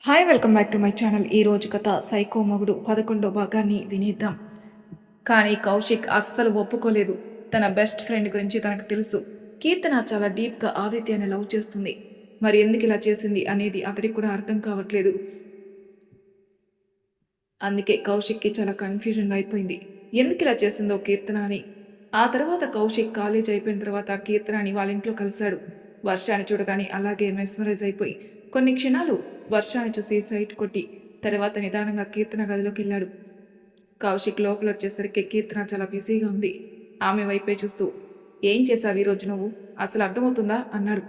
Hi welcome back to my channel. ఈ రోజు కథ సైకో మొగుడు 11వ భాగాన్ని వినేద్దాం. కానీ కౌశిక్ అస్సలు ఒప్పుకోలేదు. తన బెస్ట్ ఫ్రెండ్ గురించి తనకు తెలుసు. కీర్తన చాలా డీప్గా ఆదిత్యని లవ్ చేస్తుంది. మరి ఎందుకు ఇలా చేసింది అనేది అతడికి కూడా అర్థం కావట్లేదు. అందుకే కౌశిక్కి చాలా కన్ఫ్యూజన్గా అయిపోయింది. ఎందుకు ఇలా చేసిందో కీర్తన అని. ఆ తర్వాత కౌశిక్ కాలేజ్ అయిపోయిన తర్వాత కీర్తనని వాళ్ళ ఇంట్లో కలిశాడు. వర్షాన్ని చూడగానే అలాగే మెస్మరైజ్ అయిపోయి కొన్ని క్షణాలు వర్షాన్ని చూసి సైట్ కొట్టి తర్వాత నిదానంగా కీర్తన గదిలోకి వెళ్ళాడు. కౌశిక్ లోపల వచ్చేసరికి కీర్తన చాలా బిజీగా ఉంది. ఆమె వైపే చూస్తూ, ఏం చేశావు ఈరోజు నువ్వు, అసలు అర్థమవుతుందా అన్నాడు.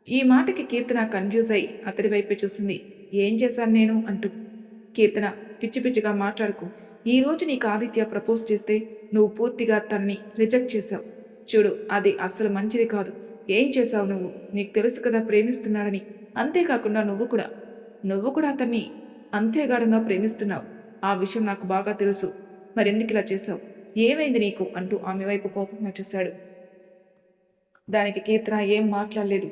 ఈ మాటకి కీర్తన కన్ఫ్యూజ్ అయి అతడి వైపే చూసింది. ఏం చేశాను నేను అంటూ. కీర్తన, పిచ్చి పిచ్చిగా మాట్లాడుకు. ఈరోజు నీకు ఆదిత్య ప్రపోజ్ చేస్తే నువ్వు పూర్తిగా తనని రిజెక్ట్ చేశావు. చూడు, అది అస్సలు మంచిది కాదు. ఏం చేశావు నువ్వు? నీకు తెలుసు కదా ప్రేమిస్తున్నాడని. అంతేకాకుండా నువ్వు కూడా అతన్ని అంతేగాఢంగా ప్రేమిస్తున్నావు. ఆ విషయం నాకు బాగా తెలుసు. మరెందుకు ఇలా చేశావు? ఏమైంది నీకు అంటూ ఆమె వైపు కోపంగా చూశాడు. దానికి కీర్తన ఏం మాట్లాడలేదు.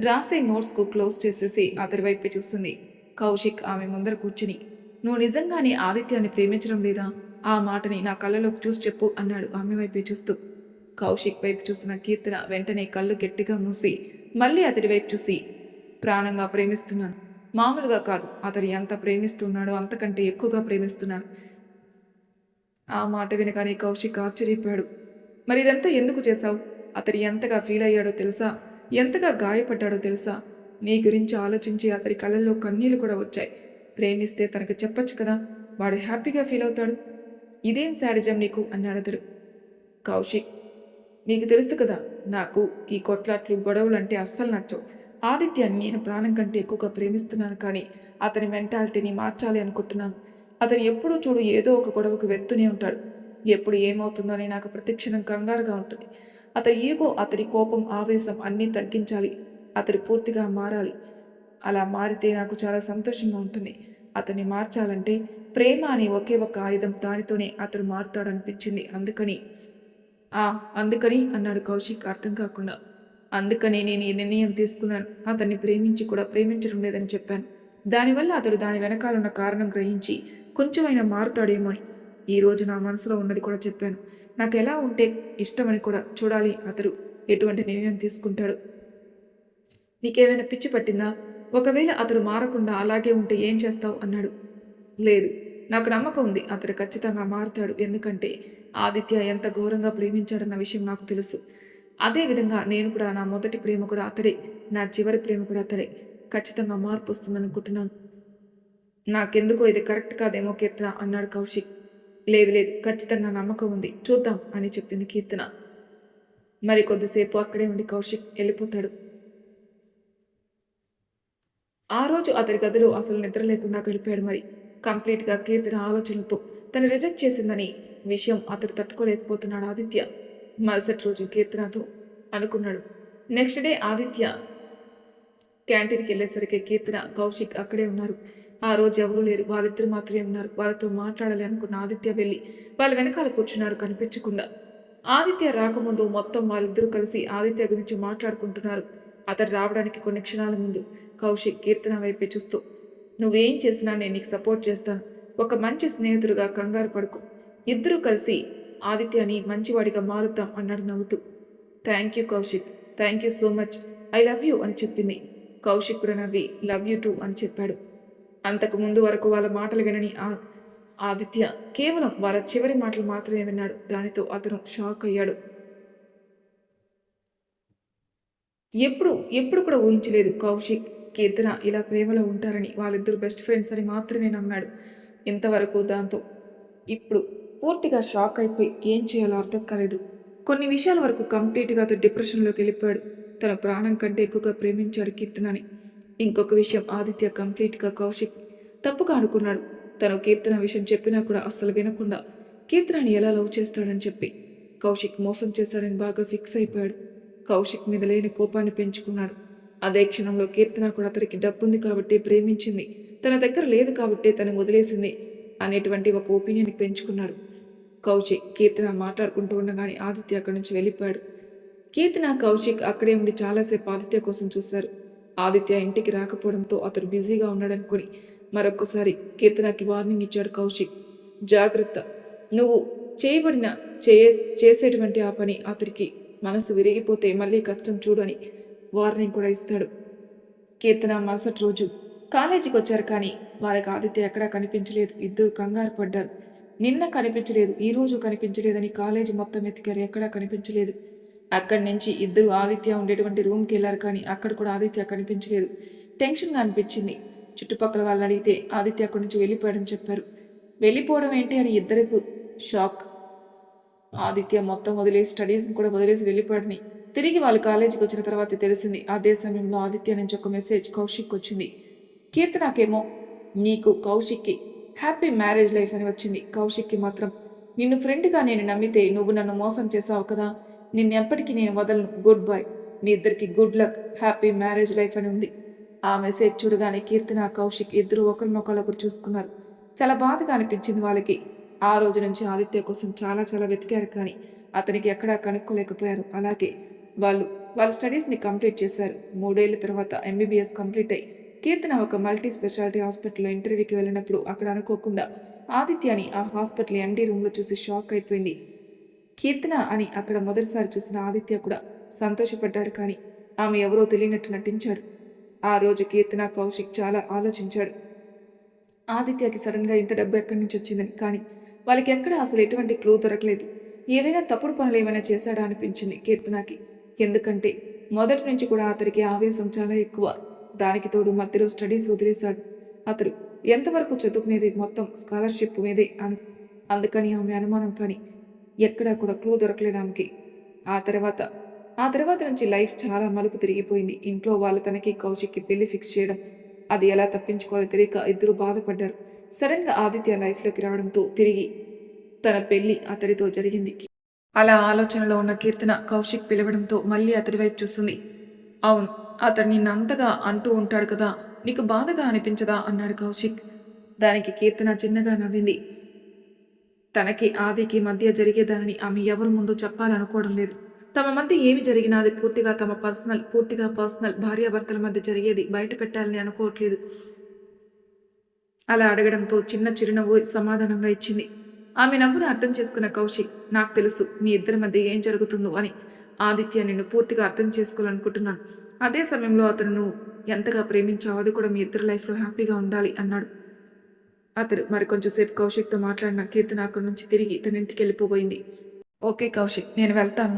రాసే నోట్స్కు క్లోజ్ చేసేసి అతడి వైపే చూస్తుంది. కౌశిక్ ఆమె ముందర కూర్చుని, నువ్వు నిజంగానే ఆదిత్యాన్ని ప్రేమించడం లేదా? ఆ మాటని నా కళ్ళలోకి చూసి చెప్పు అన్నాడు ఆమె వైపే చూస్తూ. కౌశిక్ వైపు చూసిన కీర్తన వెంటనే కళ్ళు గట్టిగా మూసి మళ్ళీ అతడి వైపు చూసి, ప్రాణంగా ప్రేమిస్తున్నాను. మామూలుగా కాదు, అతడు ఎంత ప్రేమిస్తున్నాడో అంతకంటే ఎక్కువగా ప్రేమిస్తున్నాను. ఆ మాట వినగానే కౌశిక్ ఆశ్చర్యపోయాడు. మరి ఇదంతా ఎందుకు చేశావు? అతడు ఎంతగా ఫీల్ అయ్యాడో తెలుసా? ఎంతగా గాయపడ్డాడో తెలుసా? నీ గురించి ఆలోచించి అతడి కళ్ళల్లో కన్నీళ్లు కూడా వచ్చాయి. ప్రేమిస్తే తనకు చెప్పొచ్చు కదా, వాడు హ్యాపీగా ఫీల్ అవుతాడు. ఇదేం శాడిజం నీకు అన్నాడు అతడు. కౌశిక్, నీకు తెలుసు కదా, నాకు ఈ కొట్లాట్లు గొడవలంటే అస్సలు నచ్చవు. ఆదిత్యాన్ని నేను ప్రాణం కంటే ఎక్కువగా ప్రేమిస్తున్నాను, కానీ అతని మెంటాలిటీని మార్చాలి అనుకుంటున్నాను. అతను ఎప్పుడూ చూడు ఏదో ఒక గొడవకు వెళ్తూనే ఉంటాడు. ఎప్పుడు ఏమవుతుందో అని నాకు ప్రతిక్షణం కంగారుగా ఉంటుంది. అతని ఈగో, అతడి కోపం, ఆవేశం అన్నీ తగ్గించాలి. అతడు పూర్తిగా మారాలి. అలా మారితే నాకు చాలా సంతోషంగా ఉంటుంది. అతన్ని మార్చాలంటే ప్రేమ అనే ఒకే ఒక ఆయుధం, దానితోనే అతడు మారుతాడనిపించింది. అందుకని అన్నాడు కౌశిక్ అర్థం కాకుండా. అందుకనే నేను ఈ నిర్ణయం తీసుకున్నాను. అతన్ని ప్రేమించి కూడా ప్రేమించడం లేదని చెప్పాను. దానివల్ల అతడు దాని వెనకాలన్న కారణం గ్రహించి కొంచెమైనా మారుతాడేమో అని. ఈరోజు నా మనసులో ఉన్నది కూడా చెప్పాను. నాకు ఎలా ఉంటే ఇష్టమని కూడా చూడాలి. అతడు ఎటువంటి నిర్ణయం తీసుకుంటాడు. నీకేమైనా పిచ్చి పట్టిందా? ఒకవేళ అతడు మారకుండా అలాగే ఉంటే ఏం చేస్తావు అన్నాడు. లేదు, నాకు నమ్మకం ఉంది. అతడు ఖచ్చితంగా మారుతాడు. ఎందుకంటే ఆదిత్య ఎంత ఘోరంగా ప్రేమించాడన్న విషయం నాకు తెలుసు. అదేవిధంగా నేను కూడా, నా మొదటి ప్రేమ కూడా అతడే, నా చివరి ప్రేమ కూడా అతడే. ఖచ్చితంగా మార్పు వస్తుందనుకుంటున్నాను. నాకెందుకో ఇది కరెక్ట్ కాదేమో కీర్తన అన్నాడు కౌశిక్. లేదు లేదు, ఖచ్చితంగా నమ్మకం ఉంది, చూద్దాం అని చెప్పింది కీర్తన. మరి కొద్దిసేపు అక్కడే ఉండి కౌశిక్ వెళ్ళిపోతాడు. ఆ రోజు అతడి గదిలో అసలు నిద్ర లేకుండా గడిపాడు. మరి కంప్లీట్గా కీర్తన ఆలోచనలతో తను రిజెక్ట్ చేసిందని విషయం అతడు తట్టుకోలేకపోతున్నాడు ఆదిత్య. మరుసటి రోజు కీర్తనతో అనుకున్నాడు. నెక్స్ట్ డే ఆదిత్య క్యాంటీన్కి వెళ్ళేసరికి కీర్తన, కౌశిక్ అక్కడే ఉన్నారు. ఆ రోజు ఎవరూ లేరు, వాళ్ళిద్దరు మాత్రమే ఉన్నారు. వాళ్ళతో మాట్లాడాలి అనుకున్న ఆదిత్య వెళ్ళి వాళ్ళ వెనకాల కూర్చున్నాడు కనిపించకుండా. ఆదిత్య రాకముందు మొత్తం వాళ్ళిద్దరూ కలిసి ఆదిత్య గురించి మాట్లాడుకుంటున్నారు. అతడు రావడానికి కొన్ని క్షణాల ముందు కౌశిక్ కీర్తన వైపే చూస్తూ, నువ్వేం చేసినా నేను నీకు సపోర్ట్ చేస్తాను. ఒక మంచి స్నేహితుడుగా కంగారు పడుకు. ఇద్దరూ కలిసి ఆదిత్యని మంచివాడిగా మారుతాం అన్నాడు నవ్వుతూ. Thank you Kaushik, thank you so much, I love you అని చెప్పింది. కౌశిక్ కూడా నవ్వి లవ్ యూ టూ అని చెప్పాడు. అంతకు ముందు వరకు వాళ్ళ మాటలు వినని ఆదిత్య కేవలం వాళ్ళ చివరి మాటలు మాత్రమే విన్నాడు. దానితో అతను షాక్ అయ్యాడు. ఎప్పుడు కూడా ఊహించలేదు కౌశిక్, కీర్తన ఇలా ప్రేమలో ఉంటారని. వాళ్ళిద్దరు బెస్ట్ ఫ్రెండ్స్ అని మాత్రమే నమ్మాడు ఇంతవరకు. దాంతో ఇప్పుడు పూర్తిగా షాక్ అయిపోయి ఏం చేయాలో అర్థం కాలేదు. కొన్ని విషయాల వరకు కంప్లీట్గా అతను డిప్రెషన్లోకి వెళ్ళిపోయాడు. తన ప్రాణం కంటే ఎక్కువగా ప్రేమించాడు కీర్తనని. ఇంకొక విషయం, ఆదిత్య కంప్లీట్గా కౌశిక్ తప్పుగా అనుకున్నాడు. తను కీర్తన విషయం చెప్పినా కూడా అస్సలు వినకుండా కీర్తనని ఎలా లవ్ చేస్తాడని చెప్పి కౌశిక్ మోసం చేశాడని బాగా ఫిక్స్ అయిపోయాడు. కౌశిక్ మీద లేని కోపాన్ని పెంచుకున్నాడు. అదే క్షణంలో కీర్తన కూడా అతనికి డబ్బుంది కాబట్టి ప్రేమించింది, తన దగ్గర లేదు కాబట్టి తను వదిలేసింది అనేటువంటి ఒక ఒపీనియన్ పెంచుకున్నాడు. కౌశిక్ కీర్తన మాట్లాడుకుంటూ ఉండగానే ఆదిత్య అక్కడి నుంచి వెళ్ళిపోయాడు. కీర్తన కౌశిక్ అక్కడే ఉండి చాలాసేపు ఆదిత్య కోసం చూశారు. ఆదిత్య ఇంటికి రాకపోవడంతో అతడు బిజీగా ఉన్నాడనుకుని మరొక్కసారి కీర్తనకి వార్నింగ్ ఇచ్చాడు కౌశిక్. జాగ్రత్త, నువ్వు చేయబడిన చేసేటువంటి ఆ పని అతడికి మనసు విరిగిపోతే మళ్ళీ కష్టం చూడు అని వార్నింగ్ కూడా ఇస్తాడు. కీర్తన మరుసటి రోజు కాలేజీకి వచ్చారు, కానీ వాళ్ళకి ఆదిత్య ఎక్కడా కనిపించలేదు. ఇద్దరు కంగారు పడ్డారు. నిన్న కనిపించలేదు, ఈ రోజు కనిపించలేదని కాలేజీ మొత్తం వెతికారు, ఎక్కడా కనిపించలేదు. అక్కడి నుంచి ఇద్దరు ఆదిత్య ఉండేటువంటి రూమ్కి వెళ్ళారు, కానీ అక్కడ కూడా ఆదిత్య కనిపించలేదు. టెన్షన్గా అనిపించింది. చుట్టుపక్కల వాళ్ళని అడిగితే ఆదిత్య అక్కడి నుంచి వెళ్ళిపోయాడని చెప్పారు. వెళ్ళిపోవడం ఏంటి అని ఇద్దరికి షాక్. ఆదిత్య మొత్తం వదిలేసి స్టడీస్ని కూడా వదిలేసి వెళ్ళిపోయాడని తిరిగి వాళ్ళు కాలేజీకి వచ్చిన తర్వాత తెలిసింది. అదే సమయంలో ఆదిత్య నుంచి ఒక మెసేజ్ కౌశిక్ వచ్చింది. కీర్తనకేమో నీకు కౌశిక్కి హ్యాపీ మ్యారేజ్ లైఫ్ అని వచ్చింది. కౌశిక్కి మాత్రం నిన్ను ఫ్రెండ్గా నేను నమ్మితే నువ్వు నన్ను మోసం చేసావు కదా, నిన్నెప్పటికీ నేను వదలను, గుడ్ బై, మీ ఇద్దరికి good luck, happy marriage life అని ఉంది. ఆ మెసేజ్ చూడగానే కీర్తన కౌశిక్ ఇద్దరు ఒకరినొకరు చూసుకున్నారు. చాలా బాధగా అనిపించింది వాళ్ళకి. ఆ రోజు నుంచి ఆదిత్య కోసం చాలా చాలా వెతికారు, కానీ అతనికి ఎక్కడా కనుక్కోలేకపోయారు. అలాగే వాళ్ళ స్టడీస్ని కంప్లీట్ చేశారు. 3 ఏళ్ల తర్వాత ఎంబీబీఎస్ కంప్లీట్ అయ్యి కీర్తన ఒక మల్టీ స్పెషాలిటీ హాస్పిటల్లో ఇంటర్వ్యూకి వెళ్ళినప్పుడు అక్కడ అనుకోకుండా ఆదిత్యని ఆ హాస్పిటల్ ఎండీ రూమ్లో చూసి షాక్ అయిపోయింది. కీర్తన అని అక్కడ మొదటిసారి చూసిన ఆదిత్య కూడా సంతోషపడ్డాడు, కానీ ఆమె ఎవరో తెలియనట్టు నటించాడు. ఆ రోజు కీర్తన కౌశిక్ చాలా ఆలోచించాడు. ఆదిత్యకి సడన్గా ఇంత డబ్బు ఎక్కడి నుంచి వచ్చిందని. కానీ వాళ్ళకి ఎక్కడ అసలు ఎటువంటి క్లూ దొరకలేదు. ఏవైనా తప్పుడు పనులు ఏమైనా చేశాడా అనిపించింది కీర్తనకి. ఎందుకంటే మొదటి నుంచి కూడా అతడికి ఆవేశం చాలా ఎక్కువ. దానికి తోడు మధ్యలో స్టడీస్ వదిలేశాడు. అతడు ఎంతవరకు చదువుకునేది మొత్తం స్కాలర్షిప్ మీదే అందుకని ఆమె అనుమానం, కానీ ఎక్కడా కూడా క్లూ దొరకలేదు ఆమెకి. ఆ తర్వాత నుంచి లైఫ్ చాలా మలుపు తిరిగిపోయింది. ఇంట్లో వాళ్ళు తనకి కౌశిక్కి పెళ్లి ఫిక్స్ చేయడం, అది ఎలా తప్పించుకోవాలో తెలియక ఇద్దరు బాధపడ్డారు. సడన్గా ఆదిత్య లైఫ్లోకి రావడంతో తిరిగి తన పెళ్లి అతడితో జరిగింది. అలా ఆలోచనలో ఉన్న కీర్తన కౌశిక్ పిలవడంతో మళ్ళీ అతడి వైపు చూస్తుంది. అవును, అతడు నిన్నంతగా అంటూ ఉంటాడు కదా, నీకు బాధగా అనిపించదా అన్నాడు కౌశిక్. దానికి కీర్తన చిన్నగా నవ్వింది. తనకి ఆదికి మధ్య జరిగేదానని ఆమె ఎవరి ముందు చెప్పాలనుకోవడం లేదు. తమ మధ్య ఏమి జరిగినా అది పూర్తిగా పర్సనల్ భార్యాభర్తల మధ్య జరిగేది బయట పెట్టాలని అనుకోవట్లేదు. అలా అడగడంతో చిన్న చిరునవ్వు సమాధానంగా ఇచ్చింది. ఆమె నవ్వును అర్థం చేసుకున్న కౌశిక్, నాకు తెలుసు మీ ఇద్దరి మధ్య ఏం జరుగుతుందో అని. ఆదిత్య నిన్ను పూర్తిగా అర్థం చేసుకోవాలనుకుంటున్నాను. అదే సమయంలో అతను నువ్వు ఎంతగా ప్రేమించావు, అది కూడా మీ ఇద్దరు లైఫ్లో హ్యాపీగా ఉండాలి అన్నాడు. అతడు మరికొంచెం సేపు కౌశిక్తో మాట్లాడిన కీర్తన అక్కడి నుంచి తిరిగి తన ఇంటికి వెళ్ళిపోయింది. ఓకే కౌశిక్, నేను వెళ్తాను.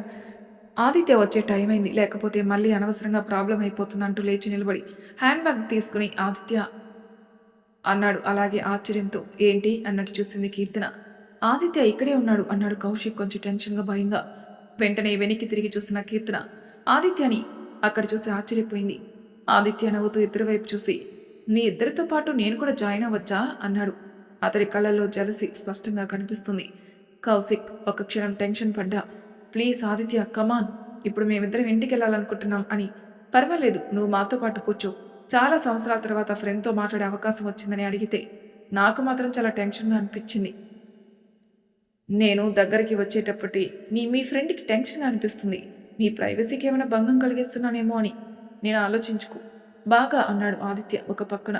ఆదిత్య వచ్చే టైం అయింది, లేకపోతే మళ్ళీ అనవసరంగా ప్రాబ్లం అయిపోతుందంటూ లేచి నిలబడి హ్యాండ్ బ్యాగ్ తీసుకుని ఆదిత్య అన్నాడు. అలాగే ఆశ్చర్యంతో ఏంటి అన్నట్టు చూసింది కీర్తన. ఆదిత్య ఇక్కడే ఉన్నాడు అన్నాడు కౌశిక్ కొంచెం టెన్షన్గా భయంగా. వెంటనే వెనక్కి తిరిగి చూసిన కీర్తన ఆదిత్యని అక్కడ చూసి ఆశ్చర్యపోయింది. ఆదిత్య నవ్వుతూ ఇద్దరి వైపు చూసి మీ ఇద్దరితో పాటు నేను కూడా జాయిన్ అవ్వచ్చా అన్నాడు. అతడి కళ్ళల్లో జలసి స్పష్టంగా కనిపిస్తుంది. కౌశిక్ ఒక క్షణం టెన్షన్ పడ్డా. ప్లీజ్ ఆదిత్య, కమాన్, ఇప్పుడు మేమిద్దరం ఇంటికి వెళ్ళాలనుకుంటున్నాం అని. పర్వాలేదు, నువ్వు మాతో పాటు కూర్చో. చాలా సంవత్సరాల తర్వాత ఫ్రెండ్తో మాట్లాడే అవకాశం వచ్చిందని అడిగితే నాకు మాత్రం చాలా టెన్షన్గా అనిపించింది. నేను దగ్గరికి వచ్చేటప్పటి మీ ఫ్రెండ్కి టెన్షన్గా అనిపిస్తుంది. మీ ప్రైవసీకి ఏమైనా భంగం కలిగిస్తున్నానేమో అని నేను ఆలోచించుకు బాగా అన్నాడు ఆదిత్య ఒక పక్కన.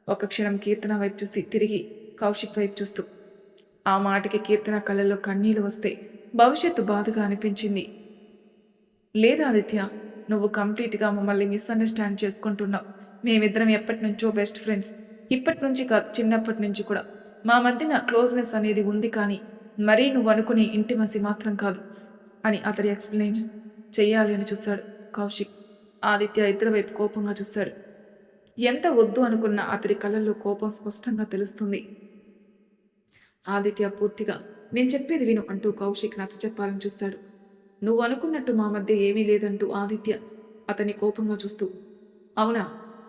ఒక క్షణం కీర్తన వైపు చూసి తిరిగి కౌశిక్ వైపు చూస్తూ. ఆ మాటకి కీర్తన కళ్ళల్లో కన్నీళ్లు వస్తే భవిష్యత్తు బాధగా అనిపించింది. లేదా ఆదిత్య, నువ్వు కంప్లీట్గా మమ్మల్ని మిస్అండర్స్టాండ్ చేసుకుంటున్నావు. మేమిద్దరం ఎప్పటి నుంచో బెస్ట్ ఫ్రెండ్స్. ఇప్పటి నుంచి కాదు, చిన్నప్పటి నుంచి కూడా మా మధ్యన క్లోజ్నెస్ అనేది ఉంది, కానీ మరీ నువ్వు అనుకునే ఇంటిమసి మాత్రం కాదు అని అతడి ఎక్స్ప్లెయిన్ చెయ్యాలి అని చూశాడు కౌశిక్. ఆదిత్య ఇద్దరి వైపు కోపంగా చూశాడు. ఎంత వద్దు అనుకున్నా అతడి కళ్ళల్లో కోపం స్పష్టంగా తెలుస్తుంది. ఆదిత్య పూర్తిగా నేను చెప్పేది విను అంటూ కౌశిక్ నచ్చ చెప్పాలని చూశాడు. నువ్వు అనుకున్నట్టు మా మధ్య ఏమీ లేదంటూ ఆదిత్య అతన్ని కోపంగా చూస్తూ. అవునా,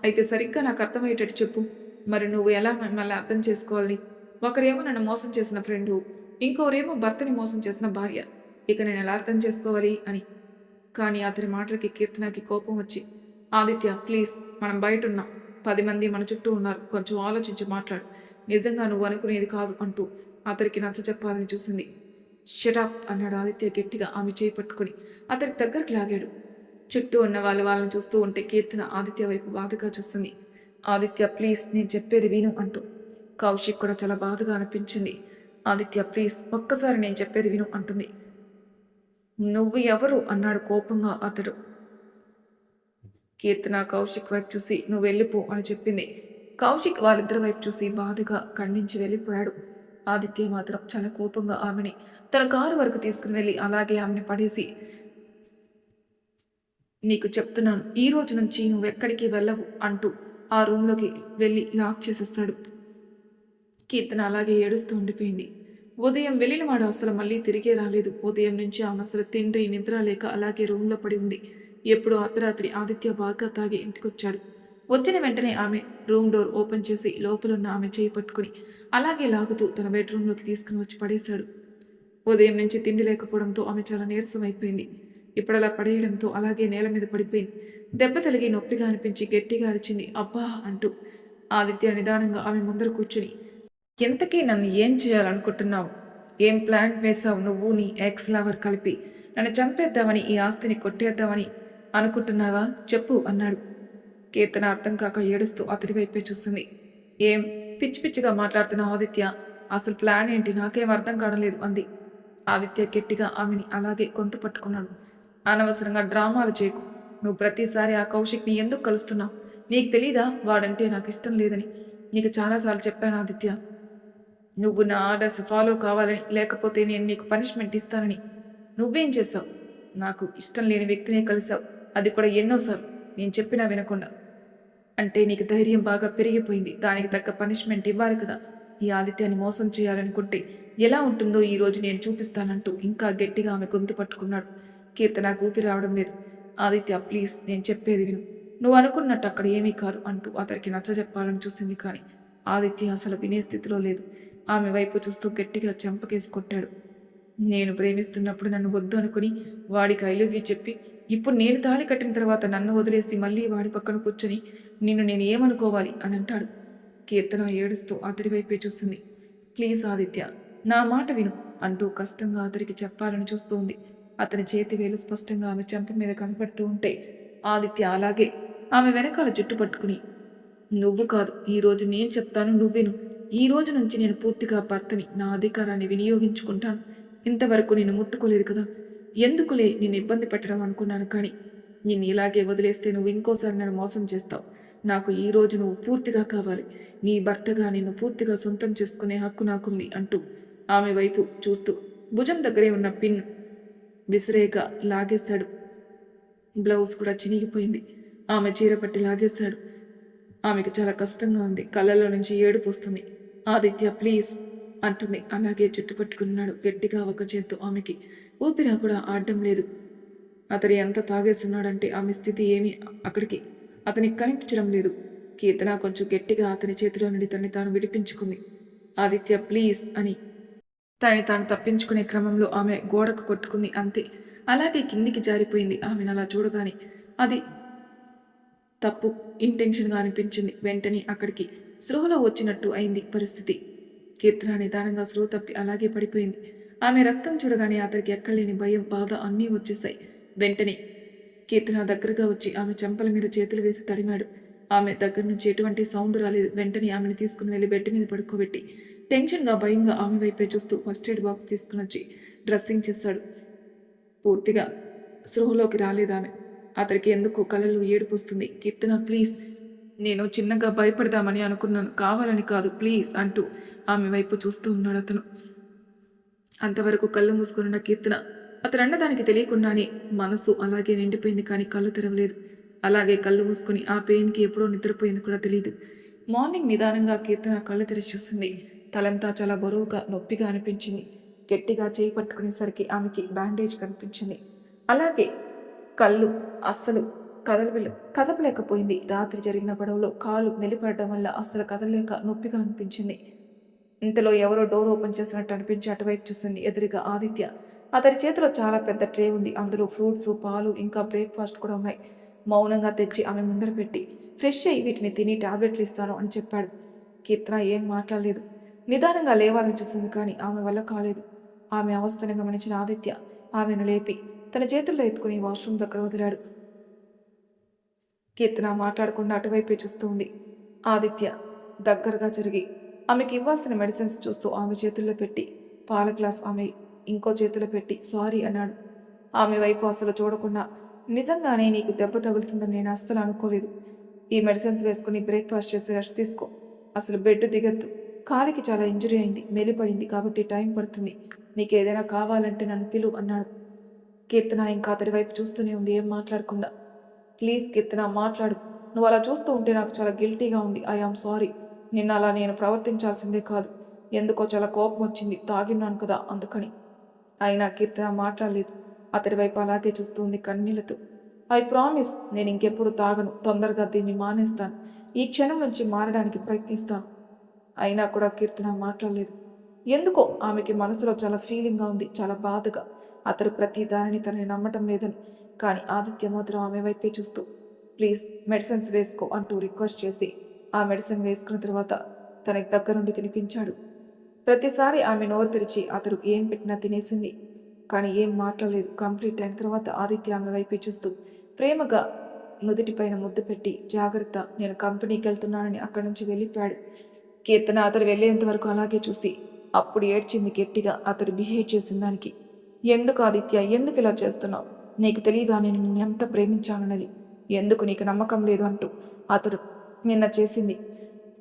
అయితే సరిగ్గా నాకు అర్థమయ్యేటట్టు చెప్పు. మరి నువ్వు ఎలా మిమ్మల్ని అర్థం చేసుకోవాలి? ఒకరేమో నన్ను మోసం చేసిన ఫ్రెండు, ఇంకోరేమో భర్తని మోసం చేసిన భార్య. ఇక నేను ఎలా అర్థం చేసుకోవాలి అని. కానీ అతని మాటలకి కీర్తనకి కోపం వచ్చి, ఆదిత్య ప్లీజ్, మనం బయట ఉన్నాం, 10 మంది మన చుట్టూ ఉన్నారు, కొంచెం ఆలోచించి మాట్లాడు. నిజంగా నువ్వు అనుకునేది కాదు అంటూ అతనికి నచ్చ చెప్పాలని చూసింది. షటప్ అన్నాడు ఆదిత్య గట్టిగా ఆమె చేయి పట్టుకుని అతనికి దగ్గరికి లాగాడు. చుట్టూ ఉన్న వాళ్ళని చూస్తూ ఉంటే కీర్తన ఆదిత్య వైపు బాధగా చూస్తుంది. ఆదిత్య ప్లీజ్ నేను చెప్పేది విను అంటూ. కౌశిక్ కూడా చాలా బాధగా అనిపించింది. ఆదిత్య ప్లీజ్ ఒక్కసారి నేను చెప్పేది విను అంటుంది. నువ్వు ఎవరు అన్నాడు కోపంగా అతడు. కీర్తన కౌశిక్ వైపు చూసి నువ్వు వెళ్ళిపో అని చెప్పింది. కౌశిక్ వాళ్ళిద్దరి వైపు చూసి బాధగా ఖండించి వెళ్ళిపోయాడు. ఆదిత్య మాత్రం చాలా కోపంగా ఆమెని తన కారు వరకు తీసుకుని వెళ్ళి అలాగే ఆమెని పడేసి, నీకు చెప్తున్నాను ఈ రోజు నుంచి నువ్వెక్కడికి వెళ్ళవు అంటూ ఆ రూమ్లోకి వెళ్ళి లాక్ చేసేస్తాడు. కీర్తన అలాగే ఏడుస్తూ ఉండిపోయింది. ఉదయం వెళ్ళిన వాడు అసలు మళ్ళీ తిరిగే రాలేదు. ఉదయం నుంచి ఆమె అసలు తిండి నిద్ర లేక అలాగే రూమ్లో పడి ఉంది. ఎప్పుడో అర్ధరాత్రి ఆదిత్య బాగా తాగి ఇంటికొచ్చాడు. వచ్చిన వెంటనే ఆమె రూమ్ డోర్ ఓపెన్ చేసి లోపలున్న ఆమె చేయి పట్టుకుని అలాగే లాగుతూ తన బెడ్రూమ్లోకి తీసుకుని వచ్చి పడేశాడు. ఉదయం నుంచి తిండి లేకపోవడంతో ఆమె చాలా నీరసం అయిపోయింది. ఇప్పుడు అలా పడేయడంతో అలాగే నేల మీద పడిపోయింది. దెబ్బ తలిగి నొప్పిగా అనిపించి గట్టిగా అరిచింది అబ్బా అంటూ. ఆదిత్య నిదానంగా ఆమె ముందర కూర్చుని, ఎంతకీ నన్ను ఏం చేయాలనుకుంటున్నావు? ఏం ప్లాన్ వేశావు నువ్వు నీ ఎక్స్ లవర్ కలిపి? నన్ను చంపేద్దామని ఈ ఆస్తిని కొట్టేద్దామని అనుకుంటున్నావా చెప్పు అన్నాడు. కీర్తన అర్థం కాక ఏడుస్తూ అతడి వైపే చూస్తుంది. ఏం పిచ్చి పిచ్చిగా మాట్లాడుతున్నావు ఆదిత్య? అసలు ప్లాన్ ఏంటి నాకేం అర్థం కావడం అంది. ఆదిత్య గట్టిగా ఆమెని అలాగే గొంతు పట్టుకున్నాడు. అనవసరంగా డ్రామాలు చేయకు. నువ్వు ప్రతిసారి ఆ కౌశిక్ని ఎందుకు కలుస్తున్నావు? నీకు తెలీదా వాడంటే నాకు ఇష్టం లేదని? నీకు చాలాసార్లు చెప్పాను ఆదిత్య. నువ్వు నా ఆర్డర్స్ ఫాలో కావాలని, లేకపోతే నేను నీకు పనిష్మెంట్ ఇస్తానని. నువ్వేం చేసావు? నాకు ఇష్టం లేని వ్యక్తినే కలిసావు, అది కూడా ఎన్నోసార్లు, నేను చెప్పినా వినకుండా. అంటే నీకు ధైర్యం బాగా పెరిగిపోయింది. దానికి తగ్గ పనిష్మెంట్ ఇవ్వాలి కదా. ఈ ఆదిత్యాన్ని మోసం చేయాలనుకుంటే ఎలా ఉంటుందో ఈరోజు నేను చూపిస్తానంటూ ఇంకా గట్టిగా ఆమె గొంతు పట్టుకున్నాడు. కీర్తన ఊపిరి రావడం లేదు. ఆదిత్య ప్లీజ్ నేను చెప్పేది విను. నువ్వు అనుకున్నట్టు అక్కడ ఏమీ కాదు అంటూ అతనికి నచ్చజెప్పాలని చూసింది. కానీ ఆదిత్య అసలు వినే స్థితిలో లేదు. ఆమె వైపు చూస్తూ గట్టిగా చెంపకేసి కొట్టాడు. నేను ప్రేమిస్తున్నప్పుడు నన్ను వద్దు అనుకుని వాడికి ఐ లవ్ యూ చెప్పి, ఇప్పుడు నేను తాళి కట్టిన తర్వాత నన్ను వదిలేసి మళ్ళీ వాడి పక్కన కూర్చొని నిన్ను నేను ఏమనుకోవాలి అని అంటాడు. కీర్తన ఏడుస్తూ అతడి వైపే చూస్తుంది. ప్లీజ్ ఆదిత్య నా మాట విను అంటూ కష్టంగా అతడికి చెప్పాలని చూస్తూ ఉంది. అతని చేతి వేలు స్పష్టంగా ఆమె చెంప మీద కనపడుతూ ఉంటే ఆదిత్య అలాగే ఆమె వెనకాల జుట్టు పట్టుకుని, నువ్వు కాదు, ఈరోజు నేను చెప్తాను నువ్వు విను. ఈ రోజు నుంచి నేను పూర్తిగా భర్తని, నా అధికారాన్ని వినియోగించుకుంటాను. ఇంతవరకు నేను ముట్టుకోలేదు కదా, ఎందుకులే నిన్ను ఇబ్బంది పెట్టడం అనుకున్నాను. కానీ నిన్ను ఇలాగే వదిలేస్తే నువ్వు ఇంకోసారి నన్ను మోసం చేస్తావు. నాకు ఈ రోజు నువ్వు పూర్తిగా కావాలి. నీ భర్తగా నిన్ను పూర్తిగా సొంతం చేసుకునే హక్కు నాకుంది అంటూ ఆమె వైపు చూస్తూ భుజం దగ్గరే ఉన్న పిన్ విసిరేగా లాగేశాడు. బ్లౌజ్ కూడా చినిగిపోయింది. ఆమె చీర పట్టి లాగేశాడు. ఆమెకు చాలా కష్టంగా ఉంది. కళ్ళలో నుంచి ఏడుపు వస్తుంది. ఆదిత్య ప్లీజ్ అంటుంది. అలాగే జుట్టు పట్టుకున్నాడు గట్టిగా ఒక చేత్తో. ఆమెకి ఊపిరా కూడా ఆడడం లేదు. అతడు ఎంత తాగేస్తున్నాడంటే ఆమె స్థితి ఏమీ అక్కడికి అతనికి కనిపించడం లేదు. కీర్తన కొంచెం గట్టిగా అతని చేతిలో నుండి తనని తాను విడిపించుకుంది. ఆదిత్య ప్లీజ్ అని తనని తాను తప్పించుకునే క్రమంలో ఆమె గోడకు కొట్టుకుంది. అంతే, అలాగే కిందికి జారిపోయింది. ఆమెను అలా చూడగానే అది తప్పు ఇంటెన్షన్గా అనిపించింది. వెంటనే అక్కడికి స్పృహలో వచ్చినట్టు అయింది పరిస్థితి. కీర్తన నిదానంగా స్పృహ తప్పి అలాగే పడిపోయింది. ఆమె రక్తం చూడగానే అతనికి ఎక్కలేని భయం, బాధ అన్నీ వచ్చేశాయి. వెంటనే కీర్తన దగ్గరగా వచ్చి ఆమె చెంపల మీద చేతులు వేసి తడిమాడు. ఆమె దగ్గర నుంచి ఎటువంటి సౌండ్ రాలేదు. వెంటనే ఆమెను తీసుకుని వెళ్ళి బెడ్ మీద పడుకోబెట్టి టెన్షన్గా భయంగా ఆమె వైపే చూస్తూ ఫస్ట్ ఎయిడ్ బాక్స్ తీసుకుని వచ్చి డ్రెస్సింగ్ చేశాడు. పూర్తిగా స్పృహలోకి రాలేదామె. అతనికి ఎందుకు కళ్ళలో ఏడుపు వస్తుంది. కీర్తన ప్లీజ్, నేను చిన్నగా భయపడదామని అనుకున్నాను, కావాలని కాదు ప్లీజ్ అంటూ ఆమె వైపు చూస్తూ ఉన్నాడు అతను. అంతవరకు కళ్ళు మూసుకున్న కీర్తన అతను అన్నదానికి తెలియకుండానే మనసు అలాగే నిండిపోయింది. కానీ కళ్ళు తెరవలేదు. అలాగే కళ్ళు మూసుకొని ఆ పెయిన్కి ఎప్పుడో నిద్రపోయింది కూడా తెలియదు. మార్నింగ్ నిదానంగా కీర్తన కళ్ళు తెరిచి చూసింది. తలంతా చాలా బరువుగా నొప్పిగా అనిపించింది. గట్టిగా చేయి పట్టుకునేసరికి ఆమెకి బ్యాండేజ్ కనిపించింది. అలాగే కళ్ళు అస్సలు కదపలేకపోయింది. రాత్రి జరిగిన గొడవలో కాలు మెలిపడడం వల్ల అస్సలు కదలలేక నొప్పిగా అనిపించింది. ఇంతలో ఎవరో డోర్ ఓపెన్ చేసినట్టు అనిపించి అటువైపు చూసింది. ఎదురుగా ఆదిత్య. అతడి చేతిలో చాలా పెద్ద ట్రే ఉంది. అందులో ఫ్రూట్స్, పాలు ఇంకా బ్రేక్ఫాస్ట్ కూడా ఉన్నాయి. మౌనంగా తెచ్చి ఆమె ముందర పెట్టి ఫ్రెష్ అయ్యి వీటిని తిని టాబ్లెట్లు ఇస్తాను అని చెప్పాడు. కీర్తన ఏం మాట్లాడలేదు. నిదానంగా లేవాలని చూసింది. కానీ ఆమె వల్ల కాలేదు. ఆమె అవస్థను గమనించిన ఆదిత్య ఆమెను లేపి తన చేతుల్లో ఎత్తుకుని వాష్రూమ్ దగ్గర వదిలాడు. కీర్తన మాట్లాడకుండా అటువైపే చూస్తూ ఉంది. ఆదిత్య దగ్గరగా జరిగి ఆమెకి ఇవ్వాల్సిన మెడిసిన్స్ చూస్తూ ఆమె చేతుల్లో పెట్టి పాల గ్లాస్ ఆమె ఇంకో చేతిలో పెట్టి సారీ అన్నాడు. ఆమె వైపు అసలు చూడకుండా, నిజంగానే నీకు దెబ్బ తగులుతుందని నేను అస్సలు అనుకోలేదు. ఈ మెడిసిన్స్ వేసుకుని బ్రేక్ఫాస్ట్ చేసి రెస్ట్ తీసుకో. అసలు బెడ్ దిగద్దు. కాలికి చాలా ఇంజరీ అయింది, మెలిపడింది కాబట్టి టైం పడుతుంది. నీకు ఏదైనా కావాలంటే నన్ను పిలు అన్నాడు. కీర్తన ఇంకా అతడి వైపు చూస్తూనే ఉంది, ఏం మాట్లాడకుండా. ప్లీజ్ కీర్తన మాట్లాడు. నువ్వు అలా చూస్తూ ఉంటే నాకు చాలా గిల్టీగా ఉంది. I am sorry. నిన్న అలా నేను ప్రవర్తించాల్సిందే కాదు. ఎందుకో చాలా కోపం వచ్చింది, తాగిన్నాను కదా అందుకని. అయినా కీర్తన మాట్లాడలేదు. అతడి వైపు అలాగే చూస్తూ ఉంది కన్నీళ్లతో. ఐ ప్రామిస్, నేను ఇంకెప్పుడు తాగను. తొందరగా దీన్ని మానేస్తాను. ఈ క్షణం నుంచి మారడానికి ప్రయత్నిస్తాను. అయినా కూడా కీర్తన మాట్లాడలేదు. ఎందుకో ఆమెకి మనసులో చాలా ఫీలింగ్గా ఉంది, చాలా బాధగా. అతడు ప్రతి దానిని తనని నమ్మటం లేదని. కానీ ఆదిత్య మాత్రం ఆమె వైపే చూస్తూ ప్లీజ్ మెడిసిన్స్ వేసుకో అంటూ రిక్వెస్ట్ చేసి ఆ మెడిసిన్ వేసుకున్న తర్వాత తనకి దగ్గరుండి తినిపించాడు. ప్రతిసారి ఆమె నోరు తెరిచి అతడు ఏం పెట్టినా తినేసింది, కానీ ఏం మాట్లాడలేదు. కంప్లీట్ అయిన తర్వాత ఆదిత్య ఆమె వైపే చూస్తూ ప్రేమగా నుదుటిపైన ముద్దు పెట్టి జాగ్రత్త, నేను కంపెనీకి వెళ్తున్నానని అక్కడి నుంచి వెళ్ళిపోయాడు. కీర్తన అతడు వెళ్ళేంత వరకు అలాగే చూసి అప్పుడు ఏడ్చింది గట్టిగా అతడు బిహేవ్ చేసిన దానికి. ఎందుకు ఆదిత్య, ఎందుకు ఇలా చేస్తున్నావు? నీకు తెలియదా నేను నిన్ను ఎంత ప్రేమించానన్నది? ఎందుకు నీకు నమ్మకం లేదు అంటూ అతడు నిన్న చేసింది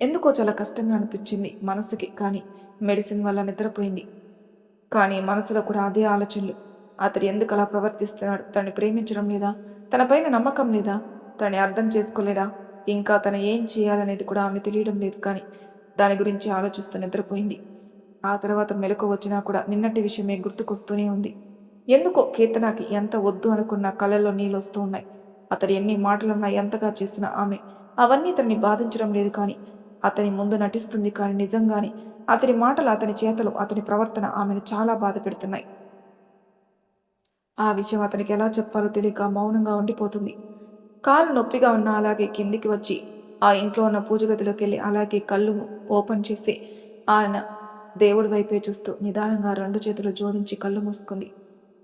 ఎందుకో చాలా కష్టంగా అనిపించింది మనసుకి. కానీ మెడిసిన్ వల్ల నిద్రపోయింది. కానీ మనసులో కూడా అదే ఆలోచనలు. అతడు ఎందుకు అలా ప్రవర్తిస్తున్నాడు? తనని ప్రేమించడం లేదా? తనపైన నమ్మకం లేదా? తనని అర్థం చేసుకోలేడా? ఇంకా తను ఏం చేయాలనేది కూడా ఆమె తెలియడం లేదు. కానీ దాని గురించి ఆలోచిస్తూ నిద్రపోయింది. ఆ తర్వాత మెలకు వచ్చినా కూడా నిన్నటి విషయమే గుర్తుకొస్తూనే ఉంది. ఎందుకో కీర్తనకి ఎంత వద్దు అనుకున్న కళ్ళల్లో నీళ్ళు వస్తూ ఉన్నాయి. అతడు ఎన్ని మాటలన్నా ఎంతగా చేసినా ఆమె అవన్నీ తనని బాధించడం లేదు. కానీ అతని ముందు నటిస్తుంది. కానీ నిజంగానే అతని మాటలు, అతని చేతలు, అతని ప్రవర్తన ఆమెను చాలా బాధ పెడుతున్నాయి. ఆ విషయం అతనికి ఎలా చెప్పాలో తెలియక మౌనంగా ఉండిపోతుంది. కాలు నొప్పిగా ఉన్నా అలాగే కిందికి వచ్చి ఆ ఇంట్లో ఉన్న పూజ గదిలోకి వెళ్ళి అలాగే కళ్ళు ఓపెన్ చేసి ఆయన దేవుడి వైపే చూస్తూ నిదానంగా 2 చేతులు జోడించి కళ్ళు మూసుకుంది.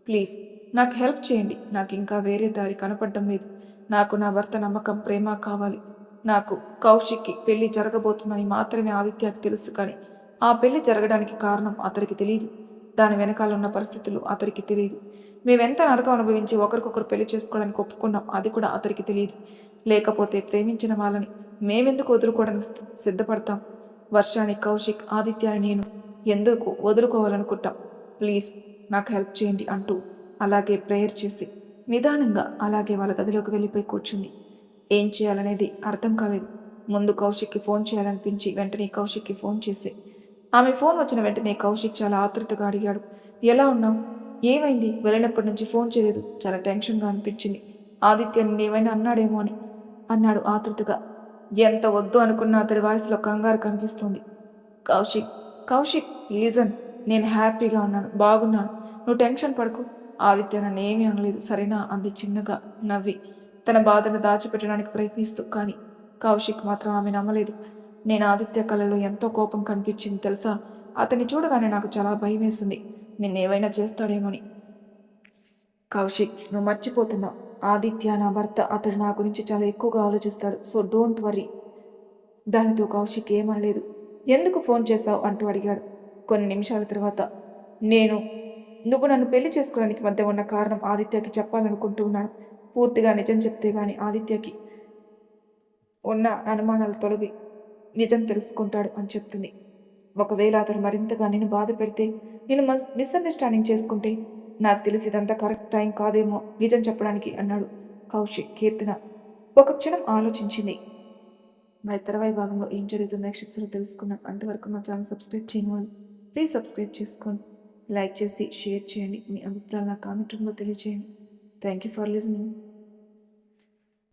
ప్లీజ్ నాకు హెల్ప్ చేయండి. నాకు ఇంకా వేరే దారి కనపడడం లేదు. నాకు నా భర్త నమ్మకం, ప్రేమ కావాలి. నాకు కౌశిక్కి పెళ్లి జరగబోతుందని మాత్రమే ఆదిత్యకి తెలుసు. కానీ ఆ పెళ్లి జరగడానికి కారణం అతనికి తెలియదు. దాని వెనకాల ఉన్న పరిస్థితులు అతనికి తెలియదు. మేమెంత నరకం అనుభవించి ఒకరికొకరు పెళ్లి చేసుకోవడానికి ఒప్పుకున్నాం, అది కూడా అతనికి తెలియదు. లేకపోతే ప్రేమించిన వాళ్ళని మేమెందుకు వదులుకోవడానికి సిద్ధపడతాం? వర్షాన్ని, కౌశిక్, ఆదిత్యాన్ని నేను ఎందుకు వదులుకోవాలనుకుంటాం? ప్లీజ్ నాకు హెల్ప్ చేయండి అంటూ అలాగే ప్రేయర్ చేసి నిదానంగా అలాగే వాళ్ళ గదిలోకి వెళ్ళిపోయి కూర్చుంది. ఏం చేయాలనేది అర్థం కాలేదు. ముందు కౌశిక్కి ఫోన్ చేయాలనిపించి వెంటనే కౌశిక్కి ఫోన్ చేసి ఆమె ఫోన్ వచ్చిన వెంటనే కౌశిక్ చాలా ఆతృతగా అడిగాడు, ఎలా ఉన్నావు? ఏమైంది? వెళ్ళినప్పటి నుంచి ఫోన్ చేయలేదు. చాలా టెన్షన్గా అనిపించింది. ఆదిత్య నిన్నేమైనా అన్నాడేమో అని అన్నాడు ఆతృతగా. ఎంత వద్దు అనుకున్న అతడి వాయిస్లో కంగారు కనిపిస్తుంది. కౌశిక్ కౌశిక్ లీజన్, నేను హ్యాపీగా ఉన్నాను, బాగున్నాను. నువ్వు టెన్షన్ పడకు. ఆదిత్య నన్ను ఏమీ అనలేదు సరేనా అంది చిన్నగా నవ్వి తన బాధను దాచిపెట్టడానికి ప్రయత్నిస్తూ. కానీ కౌశిక్ మాత్రం ఆమె నమ్మలేదు. నేను ఆదిత్య కళ్ళలో ఎంతో కోపం కనిపించింది తెలుసా? అతన్ని చూడగానే నాకు చాలా భయం వేసింది, నిన్నేమైనా చేస్తాడేమోని. కౌశిక్ నువ్వు మర్చిపోతున్నావు. ఆదిత్య నా భర్త. అతడు నా గురించి చాలా ఎక్కువగా ఆలోచిస్తాడు. So don't worry. దానితో కౌశిక్ ఏమనలేదు. ఎందుకు ఫోన్ చేశావు అంటూ అడిగాడు. కొన్ని నిమిషాల తర్వాత నువ్వు నన్ను పెళ్లి చేసుకోవడానికి మధ్య ఉన్న కారణం ఆదిత్యకి చెప్పాలనుకుంటూ ఉన్నాను. పూర్తిగా నిజం చెప్తే గాని ఆదిత్యకి ఉన్న అనుమానాలు తొలగి నిజం తెలుసుకుంటాడు అని చెప్తుంది. ఒకవేళ అతను మరింతగా నేను బాధ పెడితే, నేను మిస్అండర్స్టాండింగ్ చేసుకుంటే, నాకు తెలిసి ఇదంతా కరెక్ట్ టైం కాదేమో నిజం చెప్పడానికి అన్నాడు కౌశిక్. కీర్తన ఒక క్షణం ఆలోచించింది. మరి తర్వాయి భాగంలో ఏం జరుగుతుందో నెక్స్ట్ తెలుసుకుందాం. అంతవరకు మా ఛానల్ సబ్స్క్రైబ్ చేయని వాళ్ళు ప్లీజ్ సబ్స్క్రైబ్ చేసుకోండి, లైక్ చేసి షేర్ చేయండి, మీ అభిప్రాయాలు నా కామెంట్ రూమ్లో తెలియజేయండి. Thank you for listening.